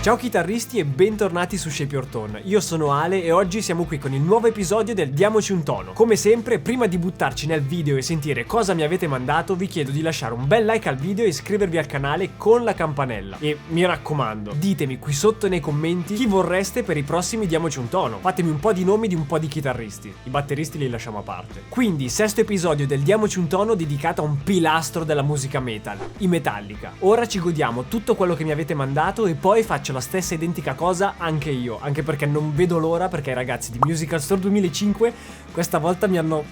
Ciao chitarristi e bentornati su Shape Your Tone. Io sono Ale e oggi siamo qui con il nuovo episodio del Diamoci un tono. Come sempre, prima di buttarci nel video e sentire cosa mi avete mandato, vi chiedo di lasciare un bel like al video e iscrivervi al canale con la campanella. E mi raccomando, ditemi qui sotto nei commenti chi vorreste per i prossimi Diamoci un tono. Fatemi un po' di nomi di un po' di chitarristi. I batteristi li lasciamo a parte. Quindi, sesto episodio del Diamoci un tono dedicato a un pilastro della musica metal, i Metallica. Ora ci godiamo tutto quello che mi avete mandato e poi faccio la stessa identica cosa anche io, anche perché non vedo l'ora, perché i ragazzi di Musical Store 2005 questa volta mi hanno...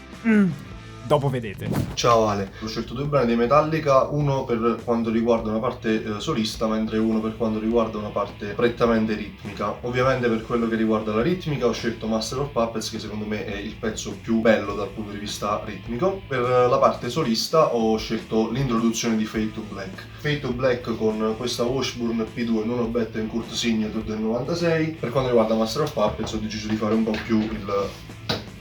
Dopo vedete. Ciao Ale, ho scelto due brani dei Metallica, uno per quanto riguarda una parte solista, mentre uno per quanto riguarda una parte prettamente ritmica. Ovviamente per quello che riguarda la ritmica ho scelto Master of Puppets, che secondo me è il pezzo più bello dal punto di vista ritmico. Per la parte solista ho scelto l'introduzione di Fade to Black. Fade to Black con questa Washburn P2 non ho Bettencourt Signature del 96. Per quanto riguarda Master of Puppets ho deciso di fare un po' più il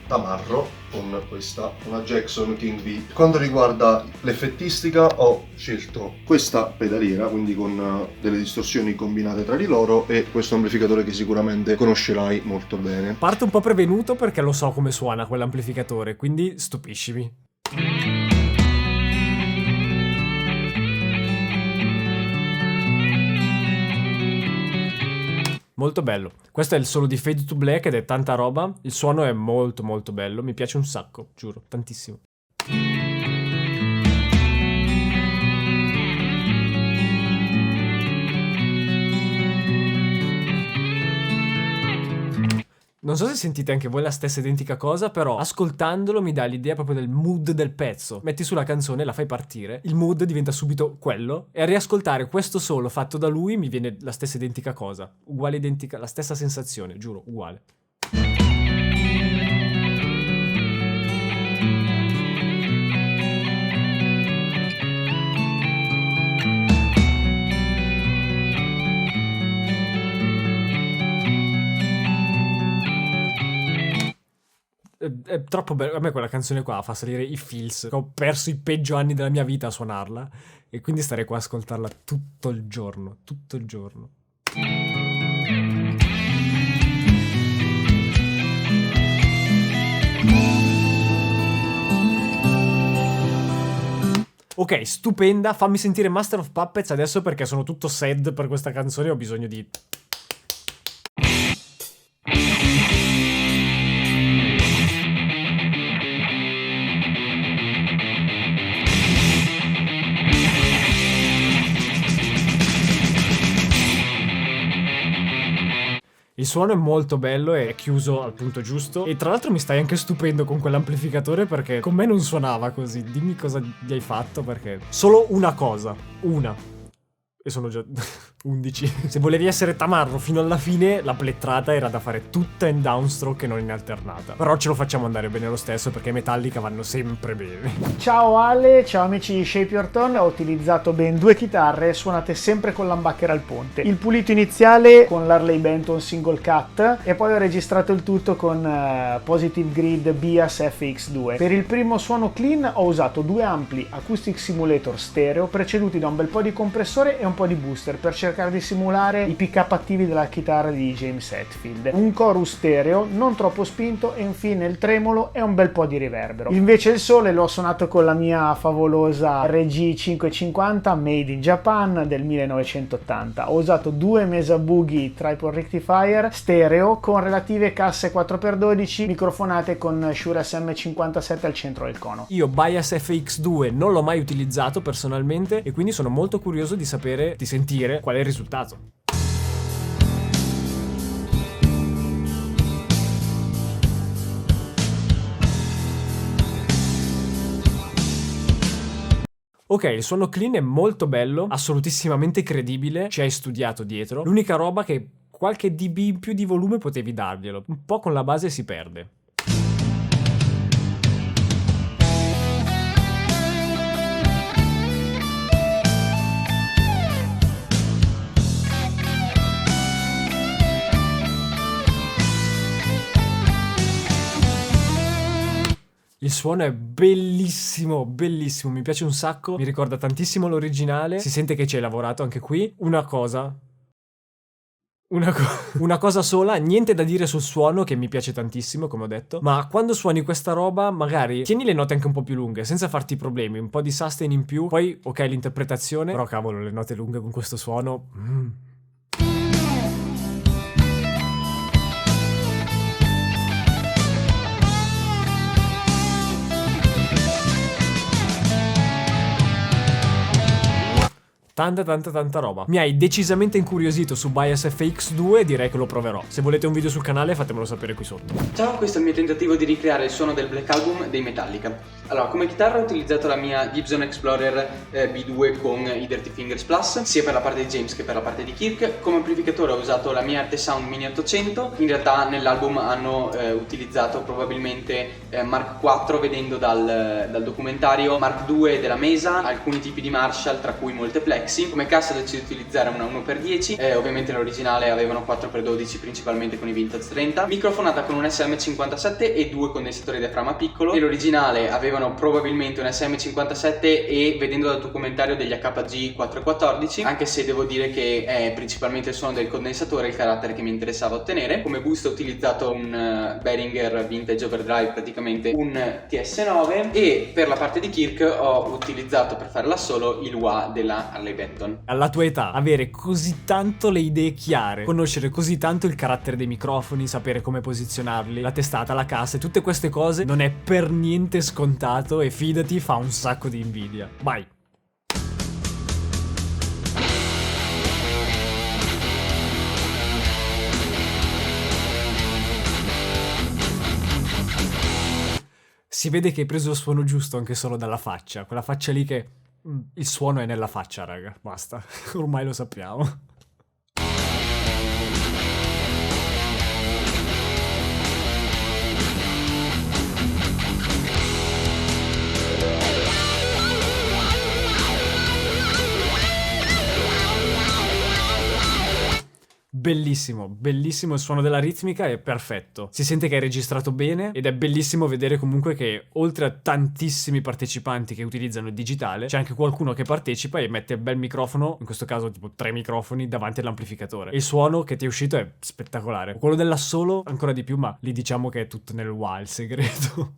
tamarro con questa, una Jackson King V. Per quanto riguarda l'effettistica ho scelto questa pedaliera, quindi con delle distorsioni combinate tra di loro, e questo amplificatore che sicuramente conoscerai molto bene. Parto un po' prevenuto perché lo so come suona quell'amplificatore, quindi stupiscimi. Molto bello. Questo è il solo di Fade to Black ed è tanta roba. Il suono è molto molto bello. Mi piace un sacco, giuro, tantissimo. Non so se sentite anche voi la stessa identica cosa, però ascoltandolo mi dà l'idea proprio del mood del pezzo. Metti sulla canzone, la fai partire, il mood diventa subito quello, e a riascoltare questo solo fatto da lui mi viene la stessa identica cosa. Uguale identica, la stessa sensazione, giuro, uguale. È troppo bello. A me quella canzone qua fa salire i feels. Ho perso i peggio anni della mia vita a suonarla e quindi starei qua a ascoltarla tutto il giorno. Tutto il giorno. Ok, stupenda. Fammi sentire Master of Puppets adesso perché sono tutto sad per questa canzone e ho bisogno di... Il suono è molto bello e è chiuso al punto giusto. E tra l'altro mi stai anche stupendo con quell'amplificatore perché con me non suonava così. Dimmi cosa gli hai fatto perché... Solo una cosa. Una. E sono già 11. Se volevi essere tamarro fino alla fine, la plettrata era da fare tutta in downstroke e non in alternata. Però ce lo facciamo andare bene lo stesso perché i Metallica vanno sempre bene. Ciao Ale, ciao amici di Shape Your Tone. Ho utilizzato ben due chitarre suonate sempre con l'humbucker al ponte. Il pulito iniziale con l'Harley Benton single cut e poi ho registrato il tutto con Positive Grid Bias FX2. Per il primo suono clean ho usato due ampli Acoustic Simulator stereo preceduti da un bel po' di compressore e un po' di booster per cercare di simulare i pick up attivi della chitarra di James Hetfield, un chorus stereo non troppo spinto e infine il tremolo e un bel po' di riverbero. Invece il sole l'ho suonato con la mia favolosa RG 550 made in Japan del 1980. Ho usato due Mesa Boogie Tripod Rectifier stereo con relative casse 4x12 microfonate con Shure SM57 al centro del cono. Io Bias FX2 non l'ho mai utilizzato personalmente e quindi sono molto curioso di sapere, di sentire qual è il risultato. Ok, il suono clean è molto bello, assolutissimamente credibile, ci hai studiato dietro. L'unica roba che qualche dB in più di volume potevi darglielo. Un po' con la base si perde. Il suono è bellissimo, bellissimo, mi piace un sacco, mi ricorda tantissimo l'originale, si sente che ci hai lavorato anche qui. Una cosa, Una cosa sola, niente da dire sul suono che mi piace tantissimo, come ho detto, ma quando suoni questa roba magari tieni le note anche un po' più lunghe senza farti problemi, un po' di sustain in più, poi ok l'interpretazione, però cavolo le note lunghe con questo suono... Tanta roba. Mi hai decisamente incuriosito su Bias FX2 e direi che lo proverò. Se volete un video sul canale fatemelo sapere qui sotto. Ciao, questo è il mio tentativo di ricreare il suono del Black Album dei Metallica. Allora, come chitarra ho utilizzato la mia Gibson Explorer B2 con i Dirty Fingers Plus, sia per la parte di James che per la parte di Kirk. Come amplificatore ho usato la mia Artesound Mini 800. In realtà nell'album hanno utilizzato probabilmente Mark IV, vedendo dal documentario, Mark II della Mesa, alcuni tipi di Marshall, tra cui Multiplex. Come cassa ho deciso di utilizzare una 1x10, ovviamente l'originale avevano 4x12 principalmente con i Vintage 30, microfonata con un SM57 e 2 condensatori diaframma piccolo, e l'originale avevano probabilmente un SM57 e, vedendo dal documentario, degli HG 414, anche se devo dire che è principalmente il suono del condensatore il carattere che mi interessava ottenere. Come boost ho utilizzato un Behringer Vintage Overdrive, praticamente un TS9, e per la parte di Kirk ho utilizzato per fare l'assolo il wah della Harley Benton. Alla tua età, avere così tanto le idee chiare, conoscere così tanto il carattere dei microfoni, sapere come posizionarli, la testata, la cassa e tutte queste cose non è per niente scontato e fidati, fa un sacco di invidia. Vai! Si vede che hai preso il suono giusto anche solo dalla faccia, quella faccia lì che... Il suono è nella faccia, raga, basta, ormai lo sappiamo. Bellissimo, bellissimo il suono della ritmica, è perfetto. Si sente che hai registrato bene ed è bellissimo vedere comunque che oltre a tantissimi partecipanti che utilizzano il digitale, c'è anche qualcuno che partecipa e mette il bel microfono, in questo caso tipo 3 microfoni davanti all'amplificatore. E il suono che ti è uscito è spettacolare. Quello dell'assolo ancora di più, ma lì diciamo che è tutto nel wah il segreto.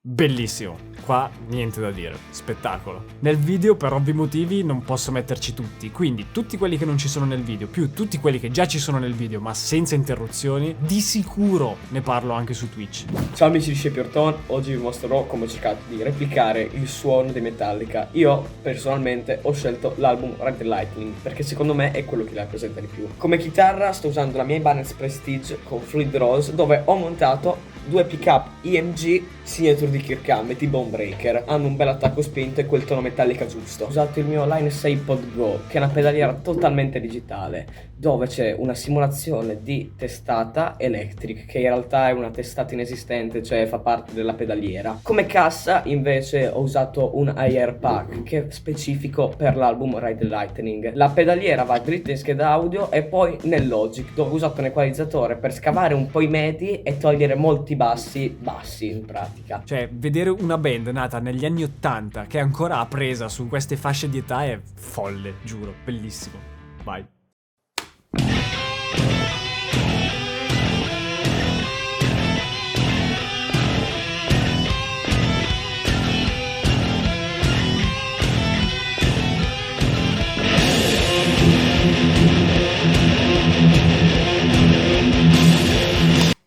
Bellissimo, qua niente da dire, spettacolo. Nel video per ovvi motivi non posso metterci tutti, quindi tutti quelli che non ci sono nel video, più tutti quelli che già ci sono nel video ma senza interruzioni, di sicuro ne parlo anche su Twitch. Ciao amici di Shape Your Tone, oggi vi mostrerò come ho cercato di replicare il suono dei Metallica. Io personalmente ho scelto l'album Ride the Lightning perché secondo me è quello che la rappresenta di più. Come chitarra sto usando la mia Ibanez Prestige con Fluid Rose, dove ho montato 2 pickup EMG signature di Kirk Hammett, i Bone Breaker. Hanno un bel attacco spinto e quel tono Metallica giusto. Ho usato il mio Line 6 Pod Go, che è una pedaliera totalmente digitale, dove c'è una simulazione di testata electric, che in realtà è una testata inesistente, cioè fa parte della pedaliera. Come cassa invece ho usato un IR Pack, che è specifico per l'album Ride the Lightning. La pedaliera va dritta in scheda audio e poi nel Logic, dove ho usato un equalizzatore per scavare un po' i medi e togliere molti bassi in pratica. Cioè, vedere una band nata negli anni 80 che ancora ha presa su queste fasce di età è folle, giuro, bellissimo. Vai.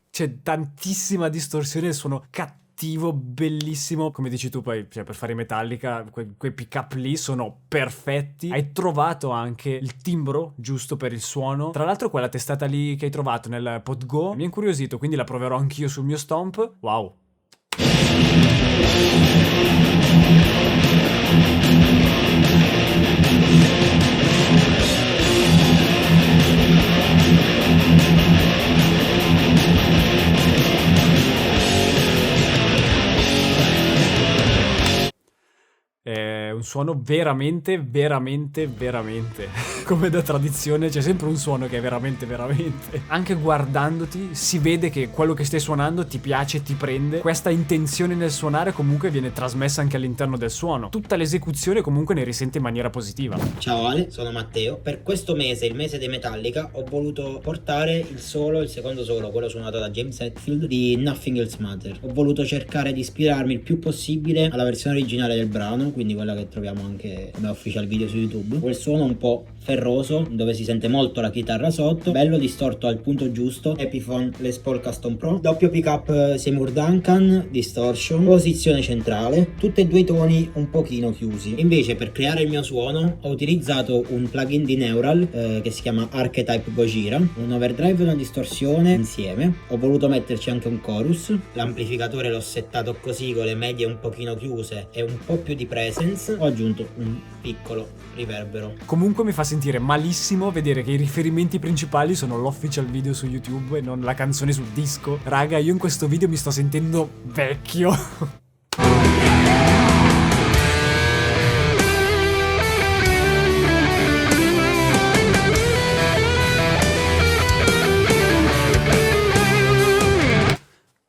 C'è tantissima distorsione, suono cattivo, bellissimo. Come dici tu poi, cioè, per fare i Metallica, quei pick-up lì sono perfetti. Hai trovato anche il timbro giusto per il suono. Tra l'altro quella testata lì che hai trovato nel Pod Go mi ha incuriosito, quindi la proverò anch'io sul mio Stomp. Wow. un suono veramente come da tradizione, c'è sempre un suono che è veramente anche guardandoti si vede che quello che stai suonando ti piace, ti prende. Questa intenzione nel suonare comunque viene trasmessa anche all'interno del suono. Tutta l'esecuzione comunque ne risente in maniera positiva. Ciao Ale, sono Matteo. Per questo mese, il mese dei Metallica, ho voluto portare il secondo solo, quello suonato da James Hetfield, di Nothing Else Matter. Ho voluto cercare di ispirarmi il più possibile alla versione originale del brano, quindi quella che troviamo anche come official video su YouTube. Quel suono un po' ferroso, dove si sente molto la chitarra sotto, bello distorto al punto giusto, Epiphone Les Paul Custom Pro, doppio pickup Seymour Duncan, distortion, posizione centrale, tutti e due i toni un pochino chiusi. Invece per creare il mio suono ho utilizzato un plugin di Neural che si chiama Archetype Gojira, un overdrive e una distorsione insieme. Ho voluto metterci anche un chorus, l'amplificatore l'ho settato così con le medie un pochino chiuse e un po' più di presence, ho aggiunto un piccolo riverbero. Comunque mi fa sentire malissimo vedere che i riferimenti principali sono l'official video su YouTube e non la canzone sul disco. Raga, io in questo video mi sto sentendo vecchio.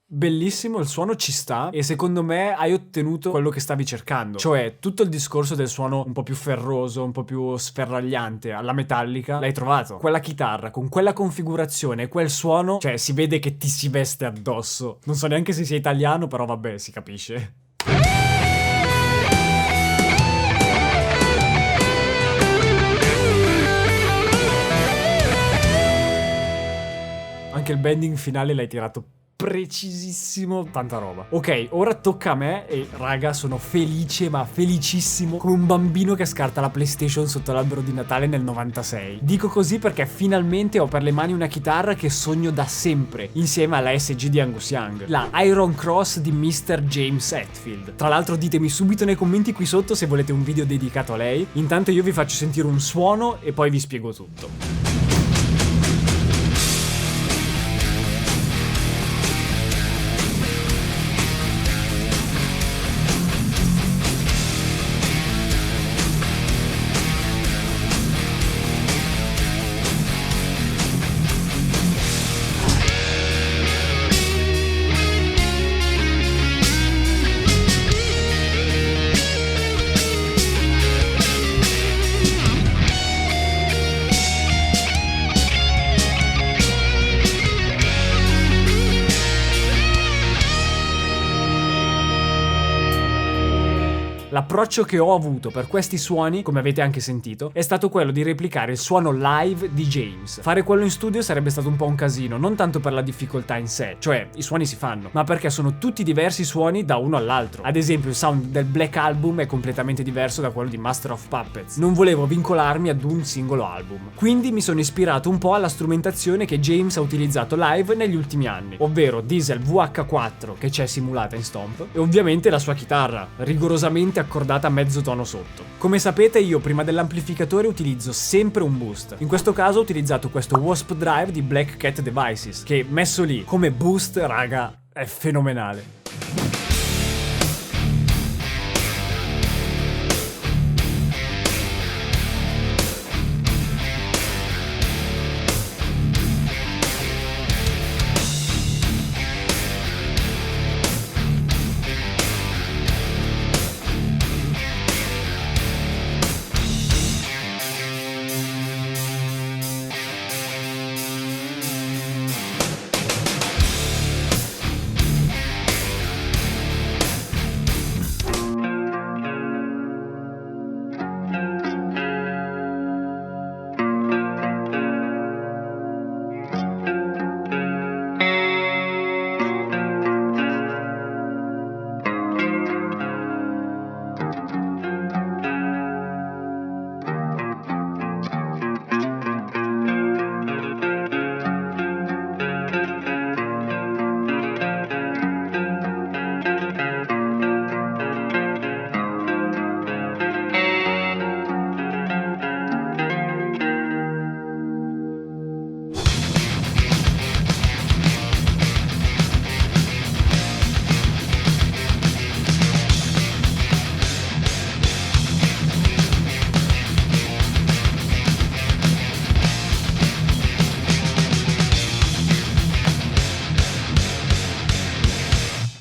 Bellissimo, il suono ci sta e secondo me hai ottenuto quello che stavi cercando, cioè tutto il discorso del suono un po' più ferroso, un po' più sferragliante alla Metallica l'hai trovato. Quella chitarra con quella configurazione, quel suono, cioè si vede che ti si veste addosso. Non so neanche se sia italiano, però vabbè, si capisce. Anche il bending finale l'hai tirato precisissimo, tanta roba. Ok, ora tocca a me e raga sono felice, ma felicissimo, come un bambino che scarta la PlayStation sotto l'albero di Natale nel 96. Dico così perché finalmente ho per le mani una chitarra che sogno da sempre, insieme alla SG di Angus Young, la Iron Cross di Mr. James Hetfield. Tra l'altro ditemi subito nei commenti qui sotto se volete un video dedicato a lei. Intanto io vi faccio sentire un suono e poi vi spiego tutto. L'approccio che ho avuto per questi suoni, come avete anche sentito, è stato quello di replicare il suono live di James. Fare quello in studio sarebbe stato un po' un casino, non tanto per la difficoltà in sé, cioè i suoni si fanno, ma perché sono tutti diversi suoni da uno all'altro. Ad esempio il sound del Black Album è completamente diverso da quello di Master of Puppets. Non volevo vincolarmi ad un singolo album. Quindi mi sono ispirato un po' alla strumentazione che James ha utilizzato live negli ultimi anni, ovvero Diesel VH4 che c'è simulata in Stomp e ovviamente la sua chitarra, rigorosamente accordata a mezzo tono sotto. Come sapete io prima dell'amplificatore utilizzo sempre un boost. In questo caso ho utilizzato questo Wasp Drive di Black Cat Devices che messo lì come boost, raga, è fenomenale.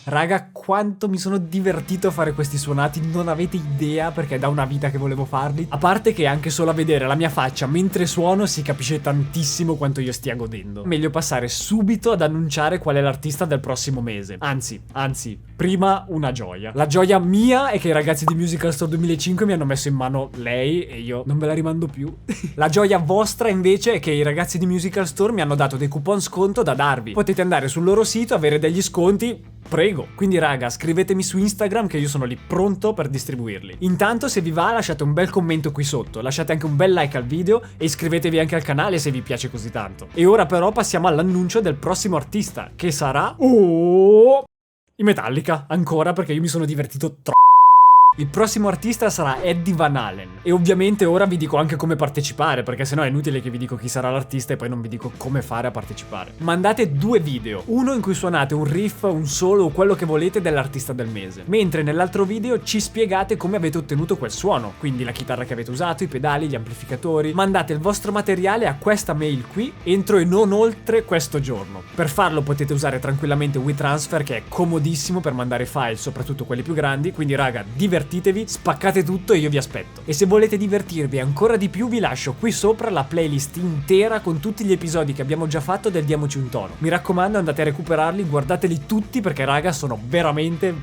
Raga, quanto mi sono divertito a fare questi suonati, non avete idea, perché è da una vita che volevo farli. A parte che anche solo a vedere la mia faccia mentre suono si capisce tantissimo quanto io stia godendo. Meglio passare subito ad annunciare qual è l'artista del prossimo mese. Anzi, prima una gioia. La gioia mia è che i ragazzi di Musical Store 2005 mi hanno messo in mano lei e io non ve la rimando più. La gioia vostra invece è che i ragazzi di Musical Store mi hanno dato dei coupon sconto da darvi. Potete andare sul loro sito, avere degli sconti. Prego. Quindi raga, scrivetemi su Instagram che io sono lì pronto per distribuirli. Intanto se vi va lasciate un bel commento qui sotto, lasciate anche un bel like al video e iscrivetevi anche al canale se vi piace così tanto. E ora però passiamo all'annuncio del prossimo artista, che sarà... i Metallica, ancora, perché io mi sono divertito troppo. Il prossimo artista sarà Eddie Van Halen. E ovviamente ora vi dico anche come partecipare, perché sennò è inutile che vi dico chi sarà l'artista e poi non vi dico come fare a partecipare. Mandate 2 video, uno in cui suonate un riff, un solo o quello che volete dell'artista del mese, mentre nell'altro video ci spiegate come avete ottenuto quel suono, quindi la chitarra che avete usato, i pedali, gli amplificatori. Mandate il vostro materiale a questa mail qui entro e non oltre questo giorno. Per farlo potete usare tranquillamente WeTransfer, che è comodissimo per mandare file, soprattutto quelli più grandi, quindi raga, divertitevi, spaccate tutto e io vi aspetto. E se volete divertirvi ancora di più vi lascio qui sopra la playlist intera con tutti gli episodi che abbiamo già fatto del Diamoci un tono. Mi raccomando, andate a recuperarli, guardateli tutti perché raga sono veramente